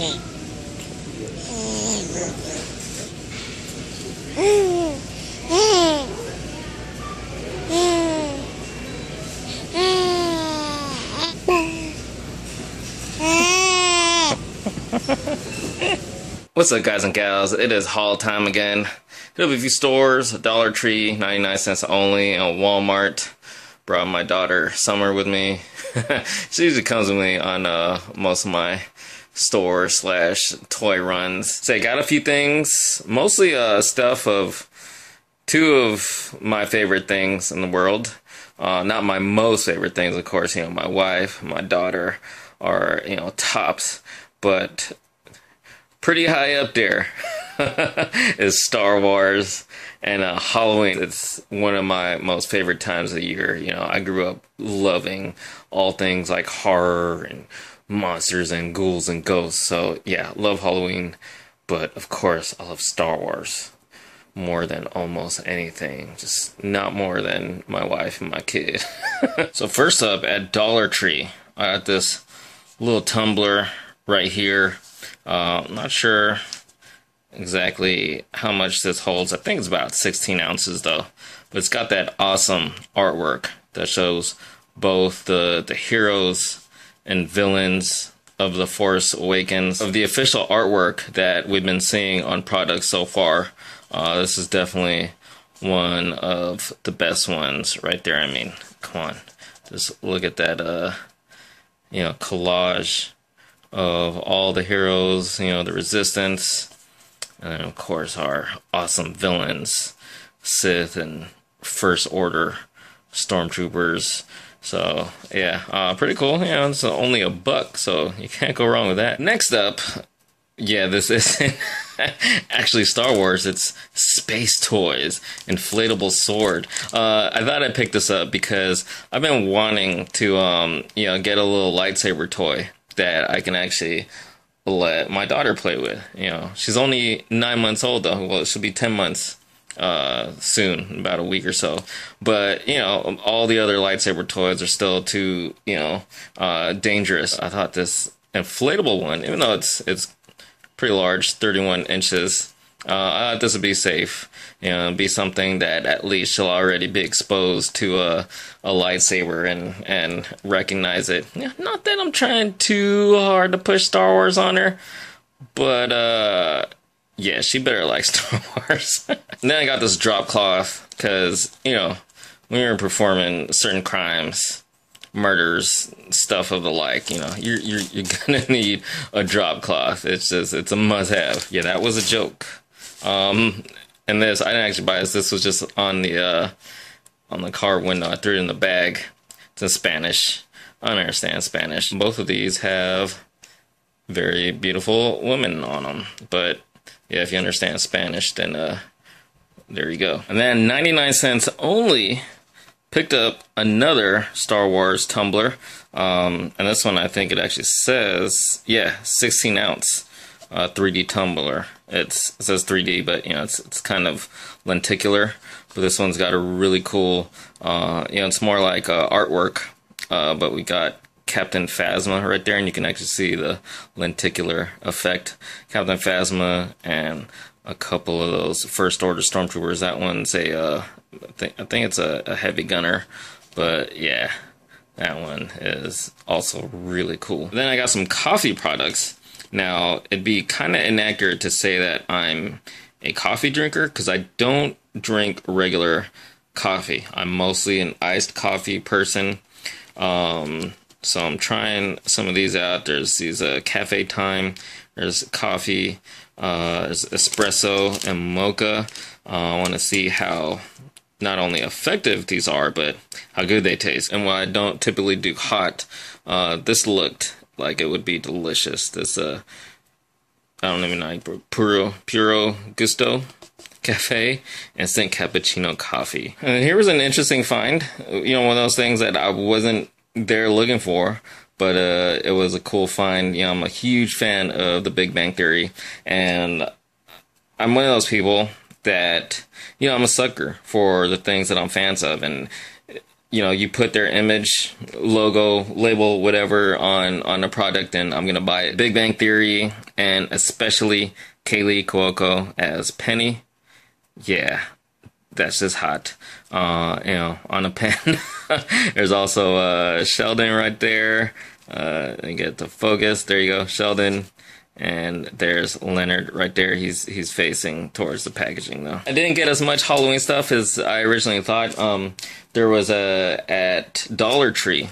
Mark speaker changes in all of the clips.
Speaker 1: What's up, guys and gals? It is haul time again. Hit up a few stores, Dollar Tree, 99 cents only, and Walmart. Brought my daughter Summer with me. She usually comes with me on most of my store / toy runs. So I got a few things, mostly stuff of two of my favorite things in the world. Not my most favorite things, of course. You know, my wife, my daughter are, you know, tops, but pretty high up there is Star Wars and Halloween. It's one of my most favorite times of the year. You know, I grew up loving all things like horror and monsters and ghouls and ghosts. So yeah, love Halloween, but of course I love Star Wars more than almost anything. Just not more than my wife and my kid. So first up, at Dollar Tree, I got this little tumbler right here. I'm not sure exactly how much this holds. I think it's about 16 ounces though. But it's got that awesome artwork that shows both the heroes and villains of The Force Awakens. Of the official artwork that we've been seeing on products so far, this is definitely one of the best ones right there. I mean, come on. Just look at that, you know, collage of all the heroes, you know, the Resistance, and then of course our awesome villains, Sith and First Order Stormtroopers. So yeah, pretty cool. You know, it's only $1, so you can't go wrong with that. Next up, yeah, this isn't actually Star Wars, it's Space Toys, inflatable sword. I thought I'd pick this up because I've been wanting to, you know, get a little lightsaber toy that I can actually let my daughter play with. You know, she's only 9 months old though. Well, she'll be 10 months soon, about a week or so. But you know, all the other lightsaber toys are still too, you know, dangerous. I thought this inflatable one, even though it's pretty large, 31 inches, I thought this would be safe. You know, be something that at least she'll already be exposed to a lightsaber and recognize it. Yeah, not that I'm trying too hard to push Star Wars on her, but yeah, she better like Star Wars. And then I got this drop cloth because, you know, when you're performing certain crimes, murders, stuff of the like, you know, you're gonna need a drop cloth. It's a must-have. Yeah, that was a joke. And this, I didn't actually buy this. This was just on the car window. I threw it in the bag. It's in Spanish. I don't understand Spanish. Both of these have very beautiful women on them. But yeah, if you understand Spanish, then there you go. And then 99 cents only, picked up another Star Wars tumbler. And this one, I think it actually says, yeah, 16 ounce. 3D tumbler. It says 3D, but you know, it's kind of lenticular. But this one's got a really cool, you know, it's more like artwork. But we got Captain Phasma right there, and you can actually see the lenticular effect. Captain Phasma and a couple of those First Order Stormtroopers. That one's I think it's a heavy gunner, but yeah, that one is also really cool. Then I got some coffee products. Now, it'd be kind of inaccurate to say that I'm a coffee drinker because I don't drink regular coffee. I'm mostly an iced coffee person. So I'm trying some of these out. There's these Cafe Time, there's coffee, there's espresso and mocha. I want to see how not only effective these are, but how good they taste. And while I don't typically do hot, this looked like it would be delicious. This I don't even know, Puro Gusto Cafe Instant Cappuccino Coffee. And here was an interesting find. You know, one of those things that I wasn't there looking for, but it was a cool find. You know, I'm a huge fan of The Big Bang Theory, and I'm one of those people that, you know, I'm a sucker for the things that I'm fans of, and you know, you put their image, logo, label, whatever on a product, and I'm gonna buy it. Big Bang Theory, and especially Kaylee Cuoco as Penny. Yeah, that's just hot. You know, on a pen. There's also Sheldon right there. You get the focus. There you go, Sheldon. And there's Leonard right there. He's facing towards the packaging though. I didn't get as much Halloween stuff as I originally thought. There was at Dollar Tree,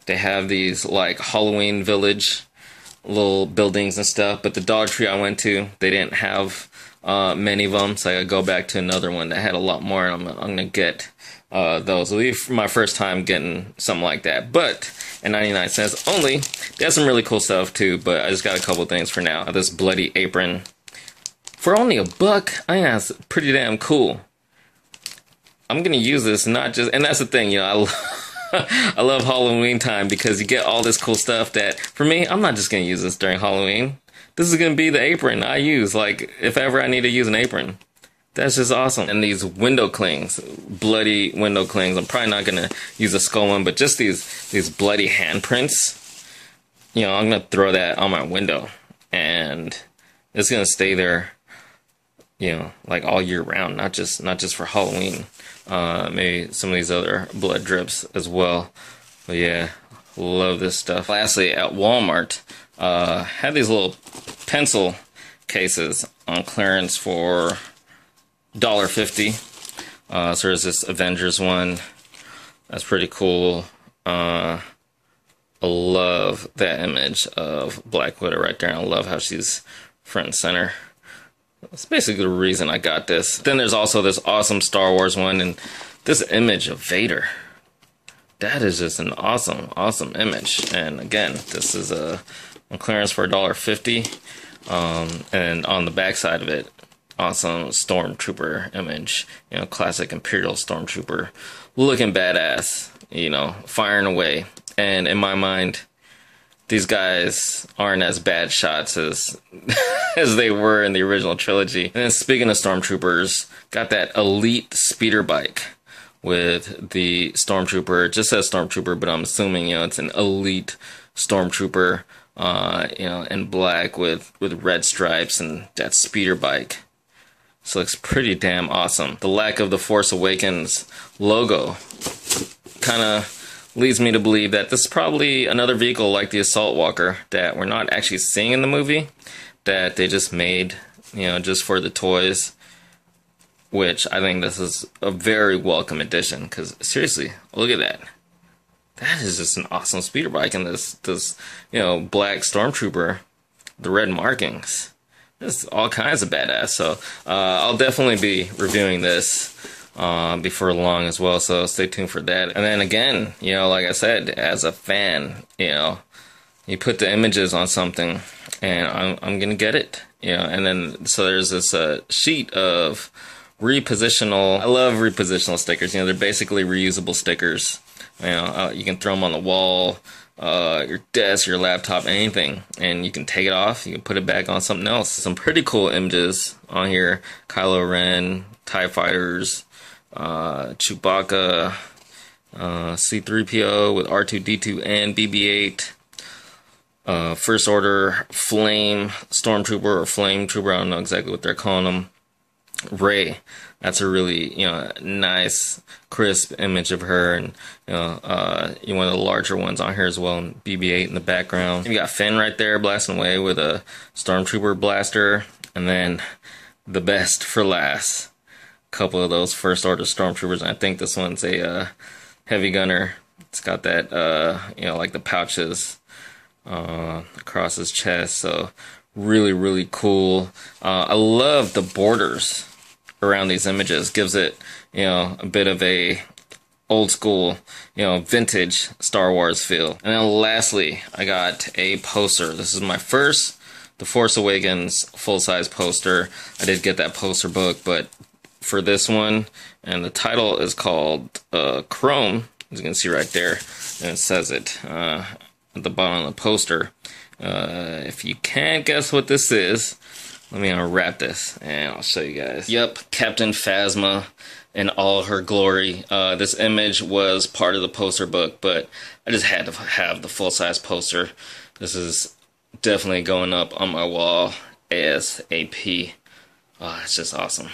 Speaker 1: they have these like Halloween Village little buildings and stuff. But the Dollar Tree I went to, they didn't have many of them, so I gotta go back to another one that had a lot more. And I'm gonna get those. It'll be my first time getting something like that. But at 99 cents only, they have some really cool stuff too. But I just got a couple things for now. This bloody apron for only $1. I think that's pretty damn cool. I'm gonna use this, not just, and that's the thing, you know, I love Halloween time because you get all this cool stuff that, for me, I'm not just gonna use this during Halloween. This is gonna be the apron I use, like, if ever I need to use an apron. That's just awesome. And these window clings, bloody window clings. I'm probably not gonna use a skull one, but just these bloody handprints. You know, I'm gonna throw that on my window, and it's gonna stay there, you know, like all year round, not just for Halloween. Maybe some of these other blood drips as well. But yeah, love this stuff. Lastly, at Walmart, had these little pencil cases on clearance for $1.50. So there's this Avengers one. That's pretty cool. I love that image of Black Widow right there. I love how she's front and center. That's basically the reason I got this. Then there's also this awesome Star Wars one, and this image of Vader. That is just an awesome, awesome image. And again, this is on clearance for $1.50. And on the back side of it, awesome Stormtrooper image. You know, classic Imperial Stormtrooper, looking badass. You know, firing away. And in my mind, these guys aren't as bad shots as as they were in the original trilogy. And then speaking of Stormtroopers, got that elite speeder bike with the Stormtrooper. It just says Stormtrooper, but I'm assuming, you know, it's an elite Stormtrooper, you know, in black with red stripes and that speeder bike. So it looks pretty damn awesome. The lack of the Force Awakens logo kind of leads me to believe that this is probably another vehicle like the Assault Walker that we're not actually seeing in the movie, that they just made, you know, just for the toys, which I think this is a very welcome addition, because seriously, look at that. That is just an awesome speeder bike, and this you know, black Stormtrooper, the red markings. This is all kinds of badass, so I'll definitely be reviewing this before long as well, so stay tuned for that. And then again, you know, like I said, as a fan, you know, you put the images on something, and I'm gonna get it, you know. And then so there's this sheet of repositional. I love repositional stickers. You know, they're basically reusable stickers. You know, you can throw them on the wall, your desk, your laptop, anything, and you can take it off. You can put it back on something else. Some pretty cool images on here: Kylo Ren, TIE fighters, Chewbacca, C-3PO with R2-D2 and BB-8, First Order Flame Stormtrooper or Flame Trooper, I don't know exactly what they're calling them, Rey. That's a really, you know, nice, crisp image of her, and you know, one of the larger ones on here as well, and BB-8 in the background. You got Finn right there blasting away with a Stormtrooper blaster, and then the best for last. Couple of those First Order Stormtroopers. I think this one's a heavy gunner. It's got that, you know, like the pouches across his chest. So really, really cool. I love the borders around these images. Gives it, you know, a bit of a old school, you know, vintage Star Wars feel. And then lastly, I got a poster. This is my first The Force Awakens full-size poster. I did get that poster book, but for this one, and the title is called Chrome, as you can see right there, and it says it at the bottom of the poster. If you can't guess what this is, Let me unwrap this and I'll show you guys. Yep, Captain Phasma in all her glory. This image was part of the poster book, but I just had to have the full-size poster. This is definitely going up on my wall ASAP. Oh, it's just awesome.